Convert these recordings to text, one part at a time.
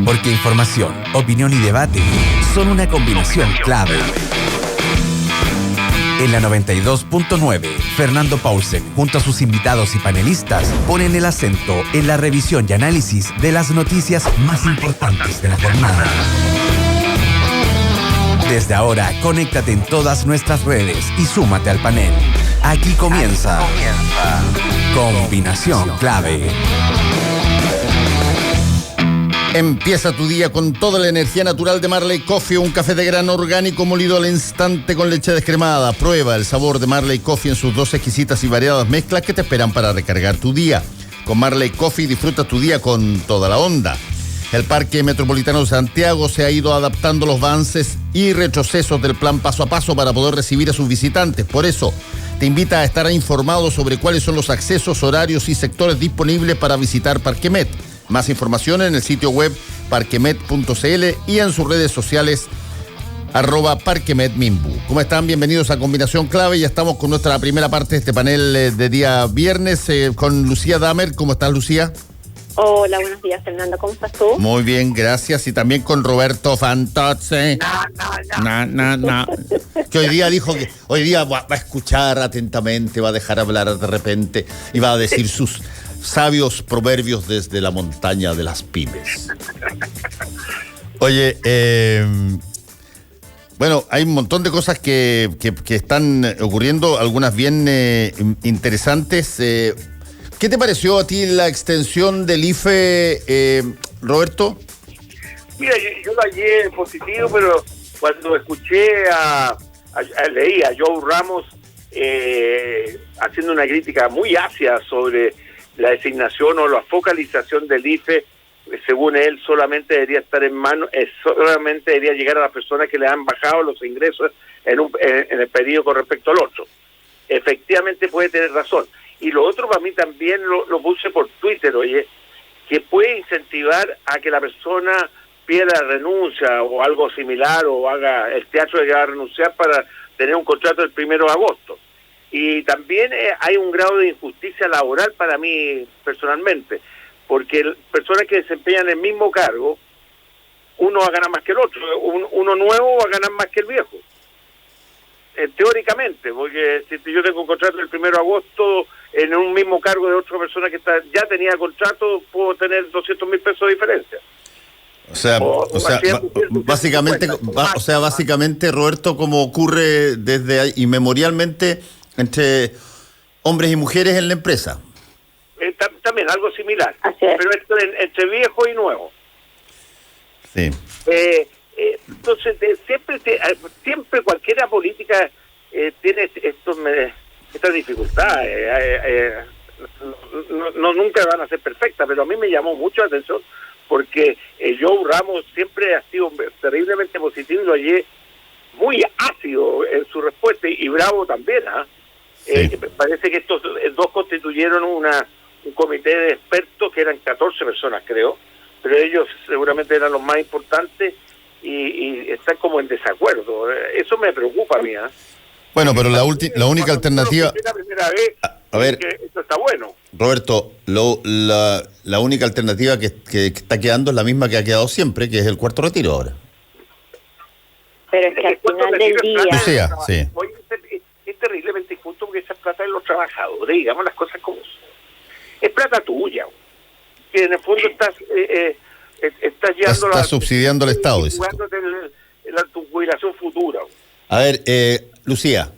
Porque información, opinión y debate son una combinación clave. En la 92.9, Fernando Paulsen, junto a sus invitados y panelistas, ponen el acento en la revisión y análisis de las noticias más importantes de la jornada. Desde ahora, conéctate en todas nuestras redes y súmate al panel. Aquí comienza Combinación Clave. Empieza tu día con toda la energía natural de Marley Coffee, un café de grano orgánico molido al instante con leche descremada. Prueba el sabor de Marley Coffee en sus dos exquisitas y variadas mezclas que te esperan para recargar tu día. Con Marley Coffee disfruta tu día con toda la onda. El Parque Metropolitano de Santiago se ha ido adaptando los avances y retrocesos del plan paso a paso para poder recibir a sus visitantes. Por eso, te invita a estar informado sobre cuáles son los accesos, horarios y sectores disponibles para visitar Parque Met. Más información en el sitio web parquemet.cl y en sus redes sociales @parquemetminbu. ¿Cómo están? Bienvenidos a Combinación Clave. Ya estamos con nuestra primera parte de este panel de día viernes con Lucía Damer. ¿Cómo estás, Lucía? Hola, buenos días, Fernando. ¿Cómo estás tú? Muy bien, gracias. Y también con Roberto Fantozzi. No. Que hoy día dijo que hoy día va a escuchar atentamente, va a dejar hablar de repente y va a decir sus sabios proverbios desde la montaña de las pymes. Oye, bueno, hay un montón de cosas que están ocurriendo, algunas bien interesantes. ¿Qué te pareció a ti la extensión del IFE, Roberto? Mira, yo lo hallé positivo, pero cuando escuché leí a Joe Ramos haciendo una crítica muy ácida sobre la designación o la focalización del IFE, según él, solamente debería estar en manos, solamente debería llegar a las personas que le han bajado los ingresos en el periodo con respecto al otro. Efectivamente puede tener razón. Y lo otro para mí también lo puse por Twitter, oye, que puede incentivar a que la persona pida renuncia o algo similar o haga el teatro de que va a renunciar para tener un contrato el 1 de agosto. Y también hay un grado de injusticia laboral para mí personalmente, porque personas que desempeñan el mismo cargo, uno va a ganar más que el otro, uno nuevo va a ganar más que el viejo. Teóricamente, porque si yo tengo un contrato el 1 de agosto en un mismo cargo de otra persona que ya tenía contrato, puedo tener 200,000 pesos de diferencia. Básicamente, Roberto, como ocurre desde inmemorialmente entre hombres y mujeres en la empresa. También algo similar, pero entre viejo y nuevo. Sí. Entonces, siempre cualquier política tiene estas dificultades. Nunca van a ser perfectas, pero a mí me llamó mucho la atención porque Joe Ramos siempre ha sido terriblemente positivo y lo hallé muy ácido en su respuesta y bravo también. Sí. Parece que estos dos constituyeron un comité de expertos que eran 14 personas, creo, pero ellos seguramente eran los más importantes y están como en desacuerdo. Eso me preocupa a mí. Bueno, pero la única alternativa... Es la primera vez a ver, que esto está bueno. Roberto, la única alternativa que está quedando es la misma que ha quedado siempre, que es el cuarto retiro ahora. Pero es que al final del día... Lucía, sí. Hoy es terriblemente injusto porque esa es plata de los trabajadores, digamos las cosas como son. Es plata tuya, que en el fondo estás llevando... Estás subsidiando al Estado, dice. Tu jubilación futura. A ver, Lucía.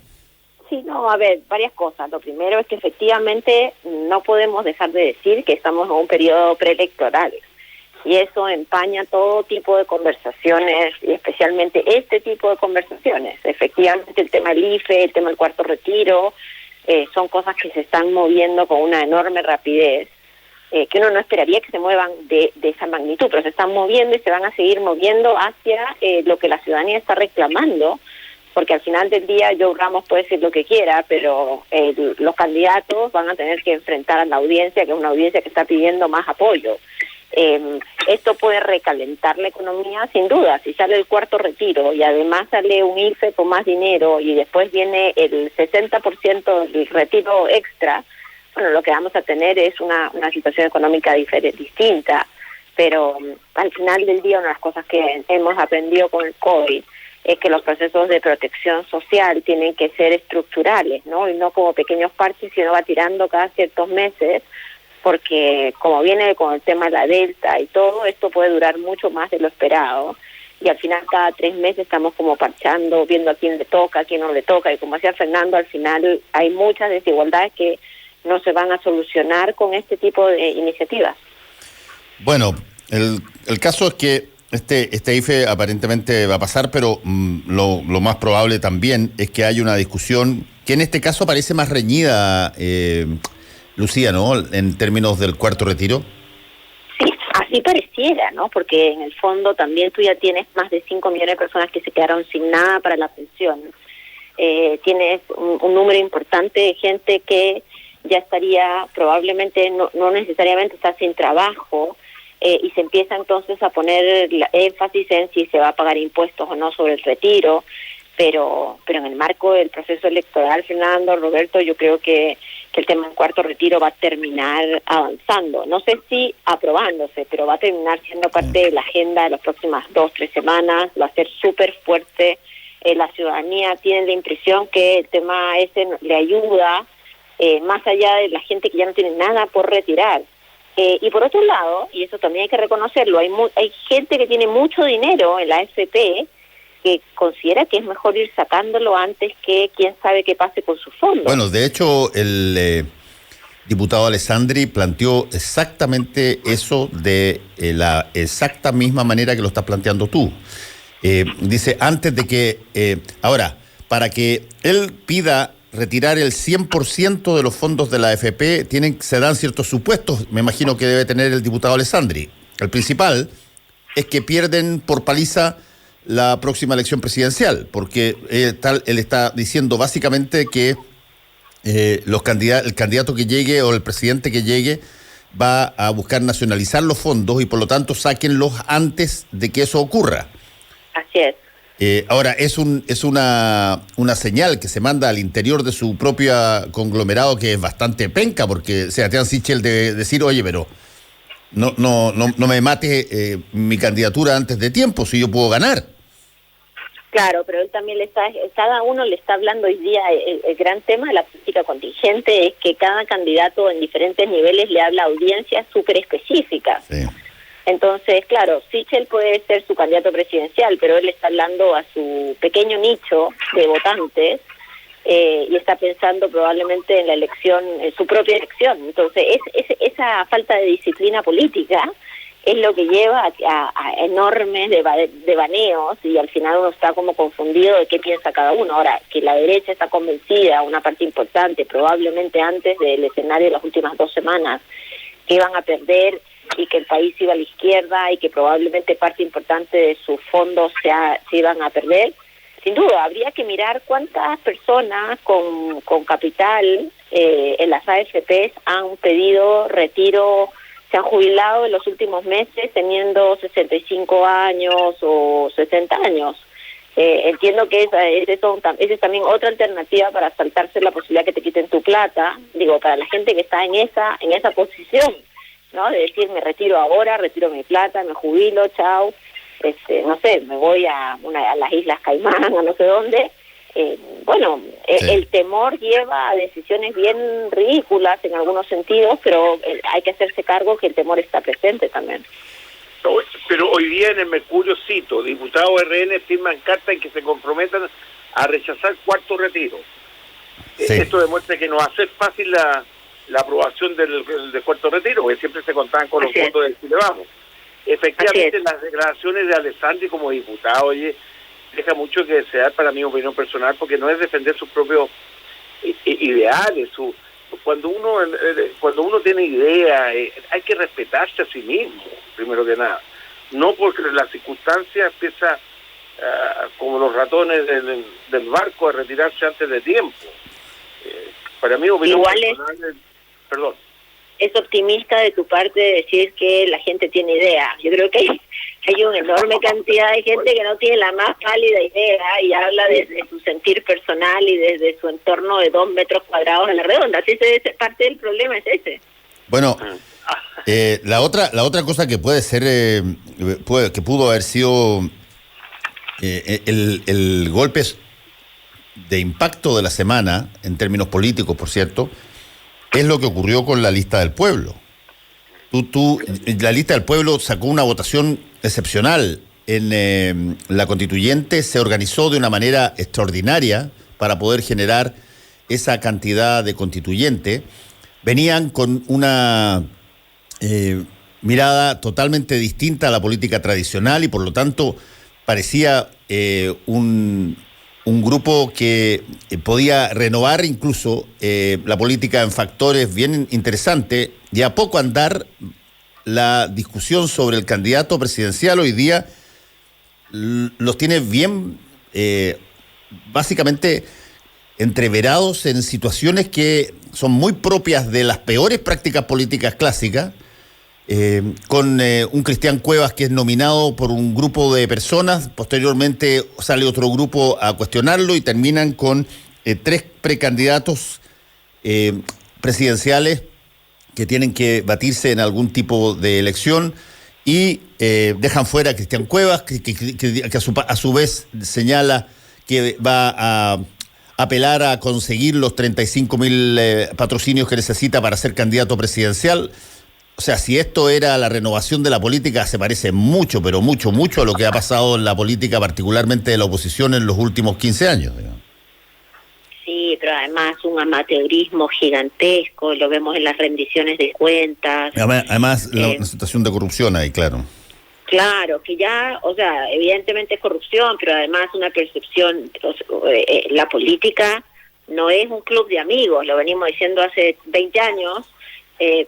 Sí, a ver, varias cosas. Lo primero es que efectivamente no podemos dejar de decir que estamos en un periodo preelectoral. Y eso empaña todo tipo de conversaciones, y especialmente este tipo de conversaciones. Efectivamente, el tema del IFE, el tema del cuarto retiro, son cosas que se están moviendo con una enorme rapidez, que uno no esperaría que se muevan de esa magnitud, pero se están moviendo y se van a seguir moviendo hacia lo que la ciudadanía está reclamando, porque al final del día Joe Ramos puede decir lo que quiera, pero los candidatos van a tener que enfrentar a la audiencia, que es una audiencia que está pidiendo más apoyo. Esto puede recalentar la economía, sin duda. Si sale el cuarto retiro y además sale un IFE con más dinero y después viene el 60% del retiro extra, bueno, lo que vamos a tener es una situación económica distinta. pero al final del día una de las cosas que hemos aprendido con el COVID es que los procesos de protección social tienen que ser estructurales, ¿no? Y no como pequeños parches que uno va tirando cada ciertos meses, porque como viene con el tema de la Delta y todo, esto puede durar mucho más de lo esperado. Y al final cada 3 meses estamos como parchando, viendo a quién le toca, a quién no le toca. Y como decía Fernando, al final hay muchas desigualdades que no se van a solucionar con este tipo de iniciativas. Bueno, el caso es que este IFE aparentemente va a pasar, pero lo más probable también es que haya una discusión que en este caso parece más reñida, Lucía, ¿no? En términos del cuarto retiro. Sí, así pareciera, ¿no? Porque en el fondo también tú ya tienes más de 5 millones de personas que se quedaron sin nada para la pensión. Tienes un número importante de gente que ya estaría probablemente, no necesariamente está sin trabajo, y se empieza entonces a poner énfasis en si se va a pagar impuestos o no sobre el retiro, pero en el marco del proceso electoral, Fernando, Roberto, yo creo que el tema del cuarto retiro va a terminar avanzando. No sé si aprobándose, pero va a terminar siendo parte de la agenda de las próximas 2-3 semanas, va a ser súper fuerte. La ciudadanía tiene la impresión que el tema ese le ayuda, más allá de la gente que ya no tiene nada por retirar. Y por otro lado, y eso también hay que reconocerlo, hay gente que tiene mucho dinero en la AFP que considera que es mejor ir sacándolo antes que quién sabe qué pase con sus fondos. Bueno, de hecho, el diputado Alessandri planteó exactamente eso de la exacta misma manera que lo estás planteando tú. Dice, antes de que... ahora, para que él pida retirar el 100% de los fondos de la AFP, se dan ciertos supuestos, me imagino que debe tener el diputado Alessandri. El principal es que pierden por paliza la próxima elección presidencial, porque él está diciendo básicamente que el candidato que llegue o el presidente que llegue va a buscar nacionalizar los fondos y por lo tanto sáquenlos antes de que eso ocurra. Así es. Ahora, es una señal que se manda al interior de su propio conglomerado que es bastante penca, porque Sebastián Sichel debe decir, oye, pero no me mate mi candidatura antes de tiempo, si yo puedo ganar. Claro, pero él también cada uno le está hablando hoy día, el gran tema de la política contingente es que cada candidato en diferentes niveles le habla a audiencias súper específicas. Sí. Entonces, claro, Sichel puede ser su candidato presidencial, pero él está hablando a su pequeño nicho de votantes y está pensando probablemente en la elección, en su propia elección. Entonces, esa falta de disciplina política es lo que lleva a enormes devaneos y al final uno está como confundido de qué piensa cada uno. Ahora, que la derecha está convencida, una parte importante, probablemente antes del escenario de las últimas 2 semanas, que iban a perder y que el país iba a la izquierda y que probablemente parte importante de sus fondos se iban a perder. Sin duda, habría que mirar cuántas personas con capital en las AFPs han pedido retiro, se han jubilado en los últimos meses teniendo 65 años o 60 años. Entiendo que esa es también otra alternativa para saltarse la posibilidad que te quiten tu plata, digo, para la gente que está en esa posición, ¿no? De decir, me retiro ahora, retiro mi plata, me jubilo, chao, no sé, me voy a las Islas Caimán, a no sé dónde. Sí. El temor lleva a decisiones bien ridículas en algunos sentidos, pero hay que hacerse cargo que el temor está presente también. Pero hoy día en el Mercurio cito, diputados RN firman carta en que se comprometan a rechazar cuarto retiro. Sí. Esto demuestra que no va a ser fácil la aprobación del cuarto retiro, porque siempre se contaban con los votos del Chile Vamos. Efectivamente, las declaraciones de Alessandri como diputado, oye, deja mucho que desear para mi opinión personal, porque no es defender sus propios ideales. Cuando uno tiene ideas, hay que respetarse a sí mismo, primero que nada. No porque la circunstancia empieza, como los ratones del barco, a retirarse antes de tiempo. Para mi opinión personal, perdón. Es optimista de tu parte decir que la gente tiene idea. Yo creo que hay una enorme cantidad de gente que no tiene la más pálida idea y habla desde su sentir personal y desde su entorno de 2 metros cuadrados en la redonda. Así es, parte del problema es ese. Bueno, La otra cosa que puede ser, que pudo haber sido el golpe de impacto de la semana, en términos políticos, por cierto, es lo que ocurrió con la lista del pueblo. La lista del pueblo sacó una votación excepcional en la constituyente, se organizó de una manera extraordinaria para poder generar esa cantidad de constituyentes. Venían con una mirada totalmente distinta a la política tradicional y por lo tanto parecía un grupo que podía renovar incluso la política en factores bien interesantes, y a poco andar la discusión sobre el candidato presidencial hoy día los tiene bien básicamente entreverados en situaciones que son muy propias de las peores prácticas políticas clásicas, con un Cristian Cuevas que es nominado por un grupo de personas, posteriormente sale otro grupo a cuestionarlo y terminan con 3 precandidatos presidenciales que tienen que batirse en algún tipo de elección y dejan fuera a Cristian Cuevas, que a su vez señala que va a apelar a conseguir los 35.000 patrocinios que necesita para ser candidato presidencial. O sea, si esto era la renovación de la política, se parece mucho, pero mucho a lo que ha pasado en la política, particularmente de la oposición en los últimos 15 años. Digamos. Sí, pero además un amateurismo gigantesco, lo vemos en las rendiciones de cuentas. Además la situación de corrupción ahí, claro. Claro, que ya, o sea, evidentemente es corrupción, pero además una percepción, la política no es un club de amigos, lo venimos diciendo hace 20 años,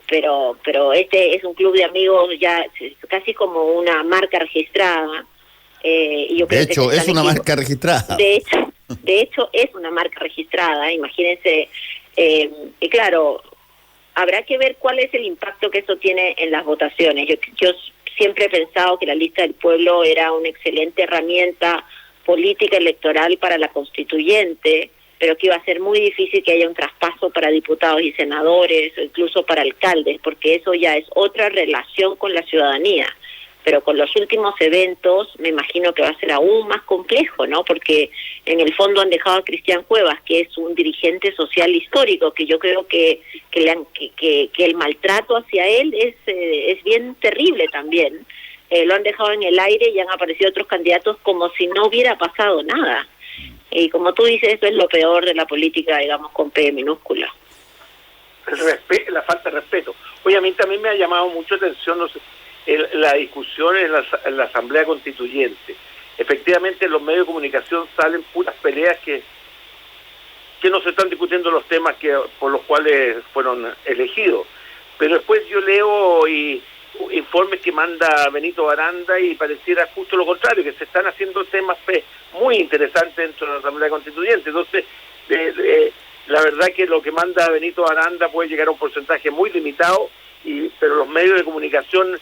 pero este es un club de amigos ya casi como una marca registrada. Y yo creo de hecho, que es una marca registrada. De hecho, es una marca registrada, imagínense. Y claro, habrá que ver cuál es el impacto que eso tiene en las votaciones. Yo siempre he pensado que la lista del pueblo era una excelente herramienta política electoral para la constituyente, pero que iba a ser muy difícil que haya un traspaso para diputados y senadores, o incluso para alcaldes, porque eso ya es otra relación con la ciudadanía. Pero con los últimos eventos me imagino que va a ser aún más complejo, ¿no? Porque en el fondo han dejado a Cristian Cuevas, que es un dirigente social histórico, que yo creo que el maltrato hacia él es bien terrible también. Lo han dejado en el aire y han aparecido otros candidatos como si no hubiera pasado nada. Y como tú dices, eso es lo peor de la política, digamos, con P minúscula. La falta de respeto. Oye, a mí también me ha llamado mucho la atención, no sé, la discusión en la Asamblea Constituyente. Efectivamente, en los medios de comunicación salen puras peleas que no se están discutiendo los temas por los cuales fueron elegidos. Pero después yo leo informes que manda Benito Baranda y pareciera justo lo contrario, que se están haciendo temas muy interesantes dentro de la Asamblea Constituyente. Entonces, la verdad que lo que manda Benito Baranda puede llegar a un porcentaje muy limitado, pero los medios de comunicación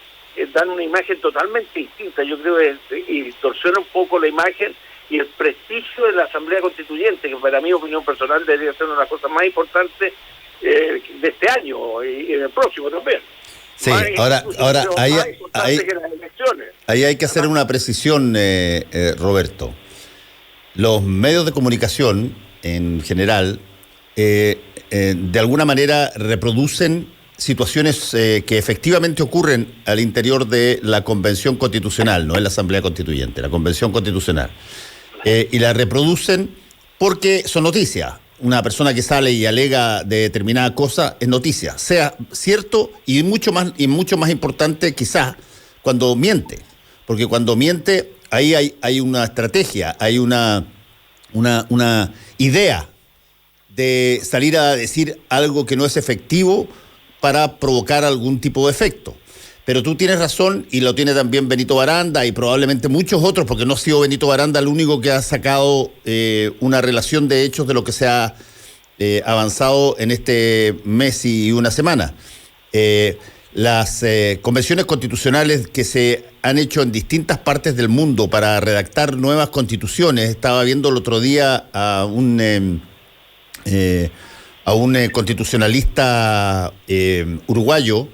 dan una imagen totalmente distinta. Yo creo que distorsiona un poco la imagen y el prestigio de la Asamblea Constituyente, que para mi opinión personal debería ser una de las cosas más importantes de este año y en el próximo también. Sí, ahora ahí hay que hacer una precisión, Roberto. Los medios de comunicación, en general, de alguna manera reproducen situaciones que efectivamente ocurren al interior de la Convención Constitucional, no es la Asamblea Constituyente, la Convención Constitucional. Y la reproducen porque son noticias. Una persona que sale y alega de determinada cosa es noticia, sea cierto y mucho más importante quizás cuando miente, porque cuando miente ahí hay una estrategia, hay una idea de salir a decir algo que no es efectivo para provocar algún tipo de efecto. Pero tú tienes razón, y lo tiene también Benito Baranda y probablemente muchos otros, porque no ha sido Benito Baranda el único que ha sacado una relación de hechos de lo que se ha avanzado en este mes y una semana. Las convenciones constitucionales que se han hecho en distintas partes del mundo para redactar nuevas constituciones. Estaba viendo el otro día a un constitucionalista uruguayo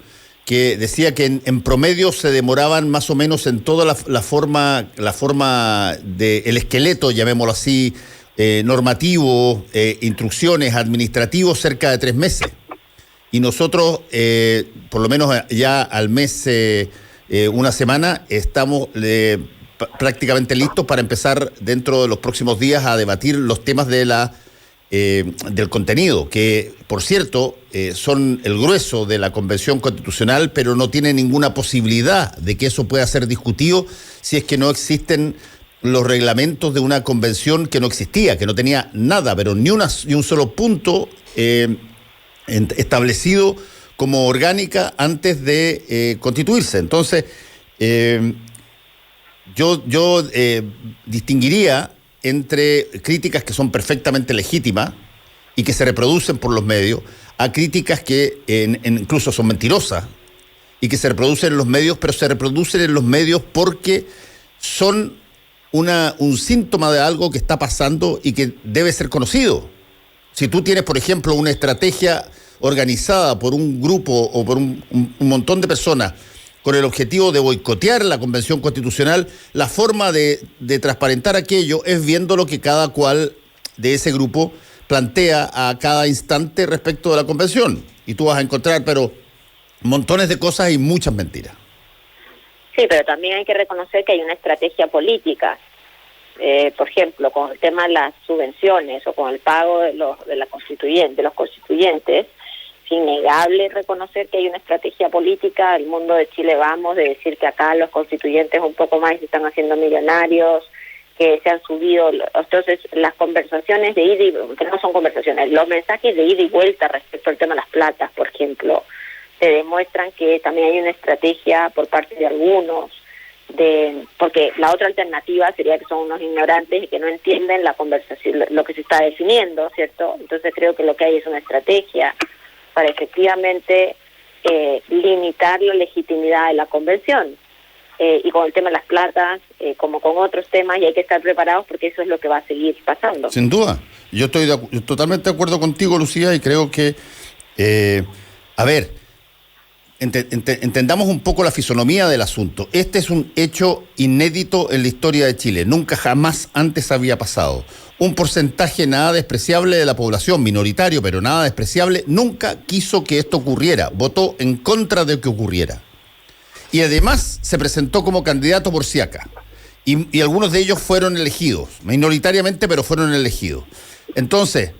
que decía que en promedio se demoraban más o menos en toda la forma del esqueleto, llamémoslo así, normativo, instrucciones, administrativos, cerca de 3 meses. Y nosotros, por lo menos ya al mes, una semana, estamos prácticamente listos para empezar dentro de los próximos días a debatir los temas del contenido, que, por cierto, son el grueso de la Convención Constitucional, pero no tiene ninguna posibilidad de que eso pueda ser discutido si es que no existen los reglamentos de una convención que no existía, que no tenía nada, pero ni un solo punto establecido como orgánica antes de constituirse. Entonces, yo distinguiría entre críticas que son perfectamente legítimas y que se reproducen por los medios, a críticas que incluso son mentirosas y que se reproducen en los medios, pero se reproducen en los medios porque son un síntoma de algo que está pasando y que debe ser conocido. Si tú tienes, por ejemplo, una estrategia organizada por un grupo o por un montón de personas con el objetivo de boicotear la Convención Constitucional, la forma de transparentar aquello es viendo lo que cada cual de ese grupo plantea a cada instante respecto de la Convención. Y tú vas a encontrar, pero montones de cosas y muchas mentiras. Sí, pero también hay que reconocer que hay una estrategia política. Por ejemplo, con el tema de las subvenciones o con el pago de los constituyentes, es innegable reconocer que hay una estrategia política. El Mundo de Chile Vamos, de decir que acá los constituyentes un poco más se están haciendo millonarios, que se han subido. Entonces, las conversaciones de ida y que no son conversaciones, los mensajes de ida y vuelta respecto al tema de las platas, por ejemplo, se demuestran que también hay una estrategia por parte de algunos, porque la otra alternativa sería que son unos ignorantes y que no entienden la conversación, lo que se está definiendo, ¿cierto? Entonces creo que lo que hay es una estrategia para efectivamente limitar la legitimidad de la convención. Y con el tema de las platas, como con otros temas, y hay que estar preparados porque eso es lo que va a seguir pasando. Sin duda. Yo estoy totalmente de acuerdo contigo, Lucía, y creo que, entendamos un poco la fisonomía del asunto. Este es un hecho inédito en la historia de Chile. Nunca jamás antes había pasado. Un porcentaje nada despreciable de la población, minoritario, pero nada despreciable, nunca quiso que esto ocurriera. Votó en contra de que ocurriera. Y además se presentó como candidato por Siaca. Y algunos de ellos fueron elegidos, minoritariamente, pero fueron elegidos. Entonces,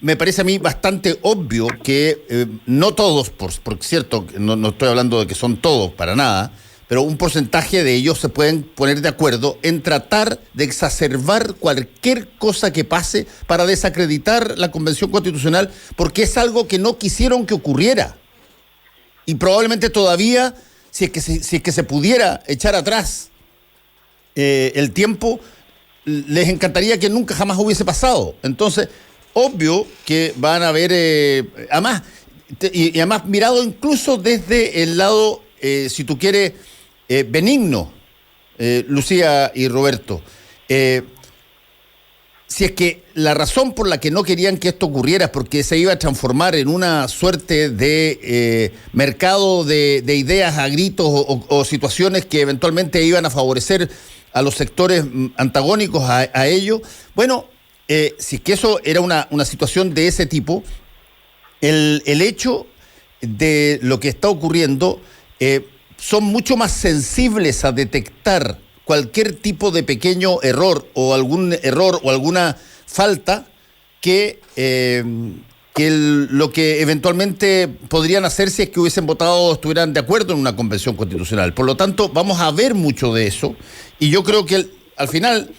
me parece a mí bastante obvio que no todos, por cierto, no estoy hablando de que son todos para nada, pero un porcentaje de ellos se pueden poner de acuerdo en tratar de exacerbar cualquier cosa que pase para desacreditar la Convención Constitucional, porque es algo que no quisieron que ocurriera. Y probablemente todavía, si es que se pudiera echar atrás el tiempo, les encantaría que nunca jamás hubiese pasado. Entonces, obvio que van a haber, además mirado incluso desde el lado, si tú quieres, benigno, Lucía y Roberto. Si es que la razón por la que no querían que esto ocurriera es porque se iba a transformar en una suerte de mercado de ideas a gritos o situaciones que eventualmente iban a favorecer a los sectores antagónicos a ello, bueno, si es que eso era una situación de ese tipo, el hecho de lo que está ocurriendo son mucho más sensibles a detectar cualquier tipo de pequeño error o alguna falta que lo que eventualmente podrían hacer si es que hubiesen votado o estuvieran de acuerdo en una convención constitucional. Por lo tanto, vamos a ver mucho de eso, y yo creo que al final,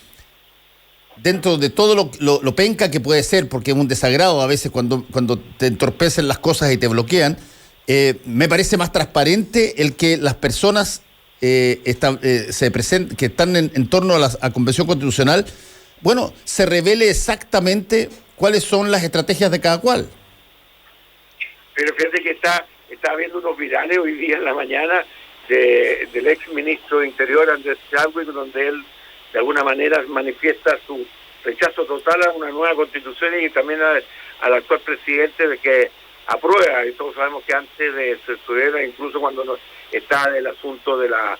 dentro de todo lo penca que puede ser, porque es un desagrado a veces cuando te entorpecen las cosas y te bloquean, me parece más transparente el que las personas que están en torno a la Convención Constitucional, bueno, se revele exactamente cuáles son las estrategias de cada cual. Pero fíjate que está habiendo unos virales hoy día en la mañana del ex ministro de Interior, Andrés Chadwick, donde él de alguna manera manifiesta su rechazo total a una nueva constitución y también al actual presidente de que aprueba, y todos sabemos que antes de Cercedera, incluso cuando está el asunto de la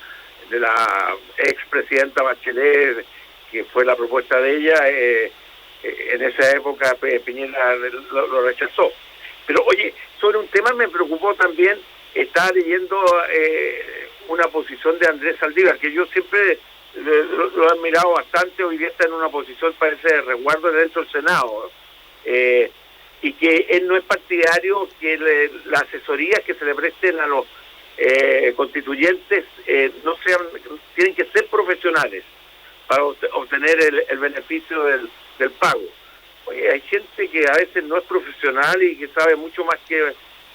expresidenta Bachelet, que fue la propuesta de ella, en esa época Piñera lo rechazó. Pero oye, sobre un tema me preocupó también, estaba leyendo una posición de Andrés Saldívar, que yo siempre lo he admirado bastante. Hoy día está en una posición, parece, de resguardo dentro del Senado, y que él no es partidario que las asesorías que se le presten a los constituyentes no sean, tienen que ser profesionales para obtener el beneficio del pago. Oye, hay gente que a veces no es profesional y que sabe mucho más que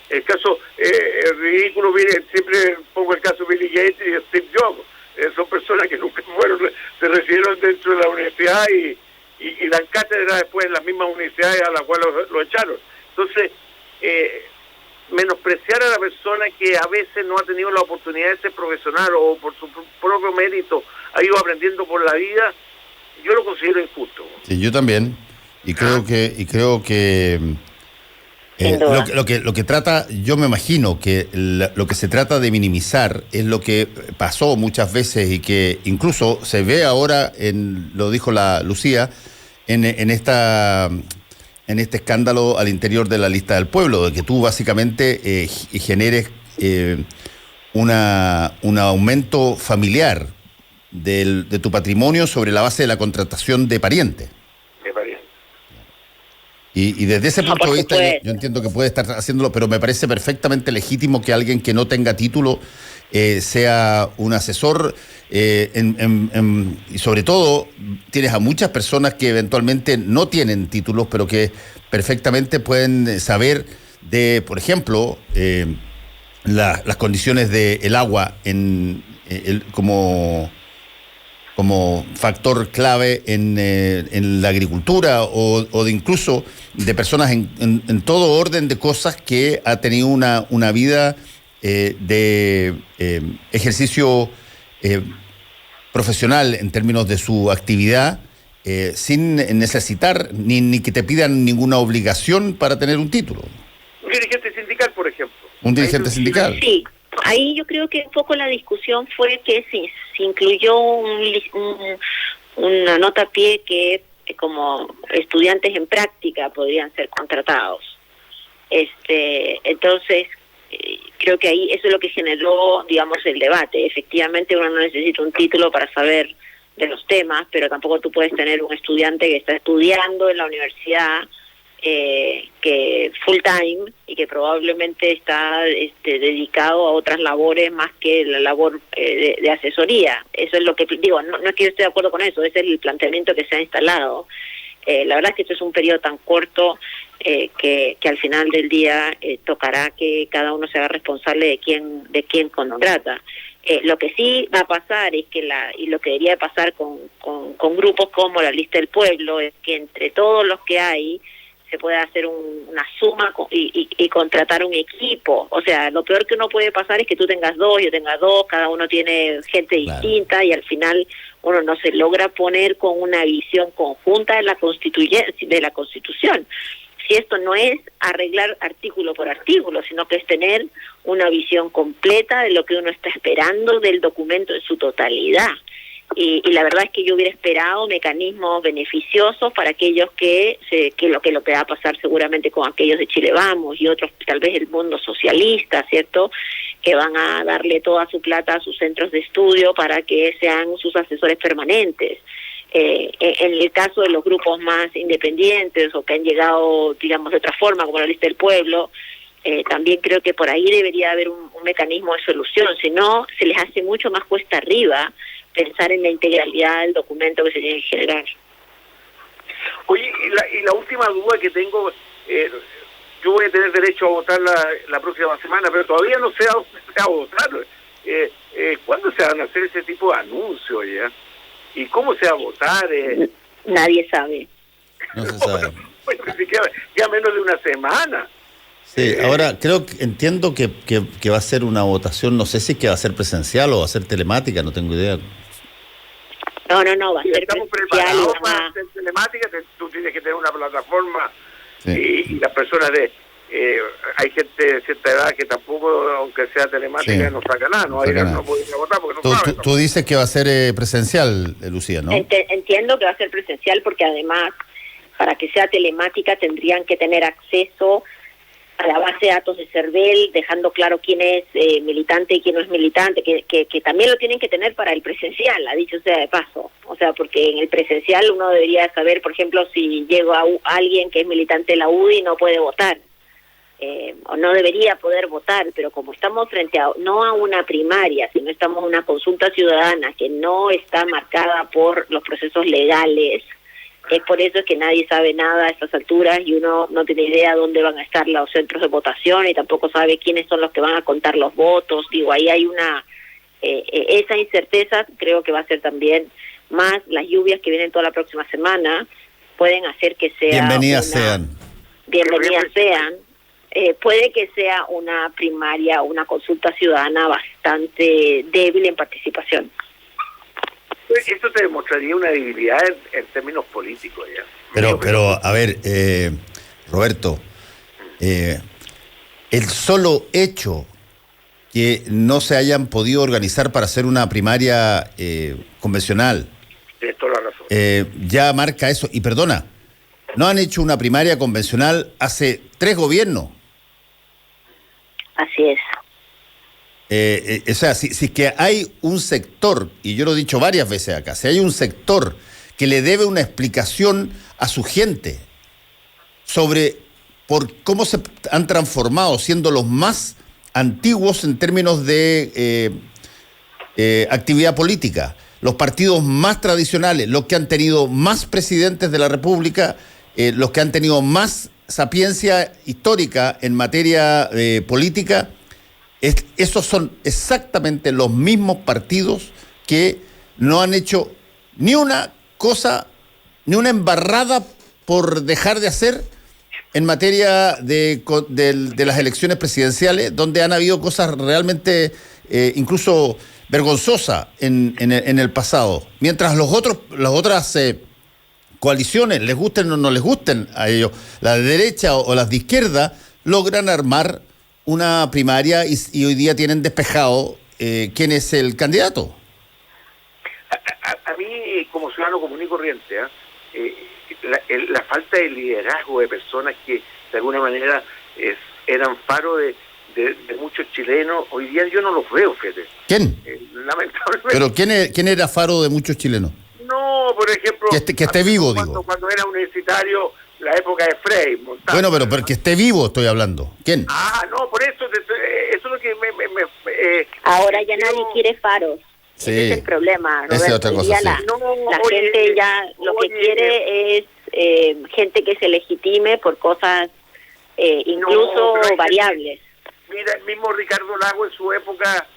el caso ridículo. Siempre pongo el caso de Bill Gates y Steve Jobs. Son personas que nunca se recibieron dentro de la universidad y dan cátedra después en las mismas universidades a las cuales lo echaron. Entonces, menospreciar a la persona que a veces no ha tenido la oportunidad de ser profesional o por su propio mérito ha ido aprendiendo por la vida, yo lo considero injusto. Sí, yo también. Y creo que lo que trata, yo me imagino que lo que se trata de minimizar es lo que pasó muchas veces y que incluso se ve ahora, lo dijo la Lucía, en este escándalo al interior de la lista del pueblo, de que tú básicamente generes un aumento familiar de tu patrimonio sobre la base de la contratación de parientes. Y desde ese punto de vista yo entiendo que puede estar haciéndolo, pero me parece perfectamente legítimo que alguien que no tenga título sea un asesor, y sobre todo tienes a muchas personas que eventualmente no tienen títulos, pero que perfectamente pueden saber de, por ejemplo, las condiciones del agua como factor clave en la agricultura o de incluso de personas en todo orden de cosas que ha tenido una vida de ejercicio profesional en términos de su actividad, sin necesitar ni que te pidan ninguna obligación para tener un título. Un dirigente sindical, por ejemplo. Un dirigente sindical. Sí. Ahí yo creo que un poco la discusión fue que se incluyó una nota a pie que como estudiantes en práctica podrían ser contratados. Entonces, creo que ahí eso es lo que generó, digamos, el debate. Efectivamente, uno no necesita un título para saber de los temas, pero tampoco tú puedes tener un estudiante que está estudiando en la universidad que full time y que probablemente está dedicado a otras labores más que la labor de asesoría. Eso es lo que digo, no es que yo esté de acuerdo con eso, ese es el planteamiento que se ha instalado. La verdad es que esto es un periodo tan corto que al final del día tocará que cada uno se haga responsable de quién contrata. Lo que sí va a pasar es que y lo que debería pasar con grupos como la Lista del Pueblo es que entre todos los que hay se puede hacer una suma y contratar un equipo. O sea, lo peor que uno puede pasar es que tú tengas dos, yo tenga dos, cada uno tiene gente distinta y al final uno no se logra poner con una visión conjunta de la Constitución. Si esto no es arreglar artículo por artículo, sino que es tener una visión completa de lo que uno está esperando del documento en su totalidad. Y la verdad es que yo hubiera esperado mecanismos beneficiosos para aquellos que lo que va a pasar seguramente con aquellos de Chile Vamos y otros, tal vez el mundo socialista, ¿cierto?, que van a darle toda su plata a sus centros de estudio para que sean sus asesores permanentes. En el caso de los grupos más independientes o que han llegado, digamos, de otra forma, como la Lista del Pueblo, también creo que por ahí debería haber un mecanismo de solución, si no se les hace mucho más cuesta arriba pensar en la integralidad del documento que se tiene que generar. Oye, y la última duda que tengo, yo voy a tener derecho a votar la próxima semana, pero todavía no sé a dónde se va a votar. ¿Cuándo se van a hacer ese tipo de anuncios ya? ¿Y cómo se va a votar? Nadie sabe. No se sabe. Bueno, ya menos de una semana. Sí, ahora entiendo que va a ser una votación, no sé si es que va a ser presencial o va a ser telemática, no tengo idea. No, va a ser estamos presencial. Preparados para hacer telemática, tú tienes que tener una plataforma y las personas hay gente de cierta edad que tampoco, aunque sea telemática, no saca nada, no puede ir a votar porque no sabe. Tú dices que va a ser presencial, Lucía, ¿no? Entiendo que va a ser presencial porque además, para que sea telemática, tendrían que tener acceso a la base de datos de CERVEL, dejando claro quién es militante y quién no es militante, que también lo tienen que tener para el presencial, ha dicho sea de paso. O sea, porque en el presencial uno debería saber, por ejemplo, si llega a alguien que es militante de la UDI y no puede votar. O no debería poder votar, pero como estamos frente a no a una primaria, sino estamos a una consulta ciudadana que no está marcada por los procesos legales, es por eso que nadie sabe nada a estas alturas y uno no tiene idea dónde van a estar los centros de votación y tampoco sabe quiénes son los que van a contar los votos. Digo, ahí hay una esa incerteza. Creo que va a ser también más las lluvias que vienen toda la próxima semana pueden hacer que sea bienvenidas sean. Puede que sea una primaria, una consulta ciudadana bastante débil en participación. Esto te demostraría una debilidad en términos políticos ya. Pero a ver, Roberto, el solo hecho que no se hayan podido organizar para hacer una primaria convencional, tienes toda la razón, ya marca eso. Y perdona, no han hecho una primaria convencional hace 3 gobiernos. Así es. O sea, si que hay un sector, y yo lo he dicho varias veces acá, si hay un sector que le debe una explicación a su gente sobre por cómo se han transformado, siendo los más antiguos en términos de actividad política, los partidos más tradicionales, los que han tenido más presidentes de la República, los que han tenido más sapiencia histórica en materia política, esos son exactamente los mismos partidos que no han hecho ni una cosa, ni una embarrada por dejar de hacer en materia de las elecciones presidenciales, donde han habido cosas realmente incluso vergonzosas en el pasado. Mientras las otras coaliciones, les gusten o no les gusten a ellos, la de derecha o las de izquierda, logran armar una primaria y hoy día tienen despejado quién es el candidato. A mí, como ciudadano común y corriente, la falta de liderazgo de personas que de alguna manera eran faro de muchos chilenos, hoy día yo no los veo, fíjate. ¿Quién? Lamentablemente. ¿Pero quién era faro de muchos chilenos? No, por ejemplo... Que esté vivo, digo. Cuando era universitario, la época de Frei, Montalvo. Bueno, pero que esté vivo estoy hablando. ¿Quién? No, por eso es lo que ahora ya nadie quiere faros. Sí. Ese es el problema, Roberto. Esa es otra cosa, sí. La gente ya lo que quiere es gente que se legitime por cosas incluso variables. Mira, el mismo Ricardo Lago en su época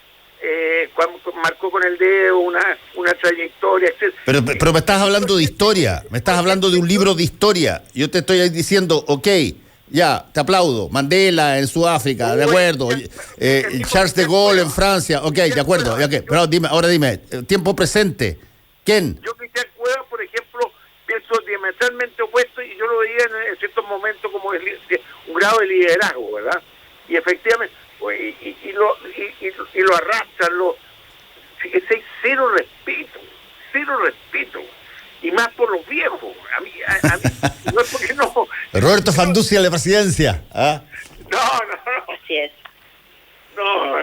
cuando marcó con el dedo una trayectoria, etc. Pero me estás hablando de historia, me estás hablando de un libro de historia. Yo te estoy diciendo, ok, ya, te aplaudo. Mandela en Sudáfrica, de acuerdo. Charles de Gaulle en Francia, ok, de acuerdo. Okay. Pero ahora dime, tiempo presente, ¿quién? Yo, Cristian Cuevas, por ejemplo, pienso diametralmente opuesto y yo lo veía en ciertos momentos como un grado de liderazgo, ¿verdad? Y efectivamente, y lo arrastran, ese cero respeto, y más por los viejos. A mí no es porque no. Roberto Fanduzzi a la presidencia. No. Así es. No,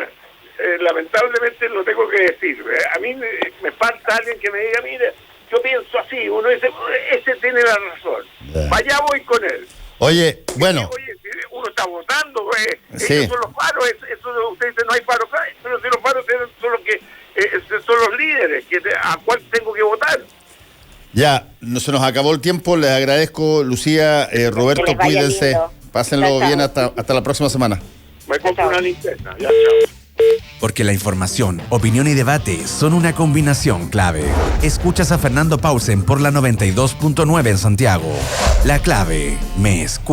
lamentablemente lo tengo que decir. A mí me falta alguien que me diga, mire, yo pienso así, uno dice, ese tiene la razón. Vaya, voy con él. Oye, bueno. Oye, uno está votando, sí. Esos son los faros, eso usted dice no hay faros, pero si los faros son los que son los líderes, a cuál tengo que votar. Ya, se nos acabó el tiempo, les agradezco, Lucía, Roberto, cuídense, lindo. Pásenlo bien hasta la próxima semana. Me compro una linterna, ya, chao. Porque la información, opinión y debate son una combinación clave. Escuchas a Fernando Pausen por la 92.9 en Santiago. La clave, me escucha.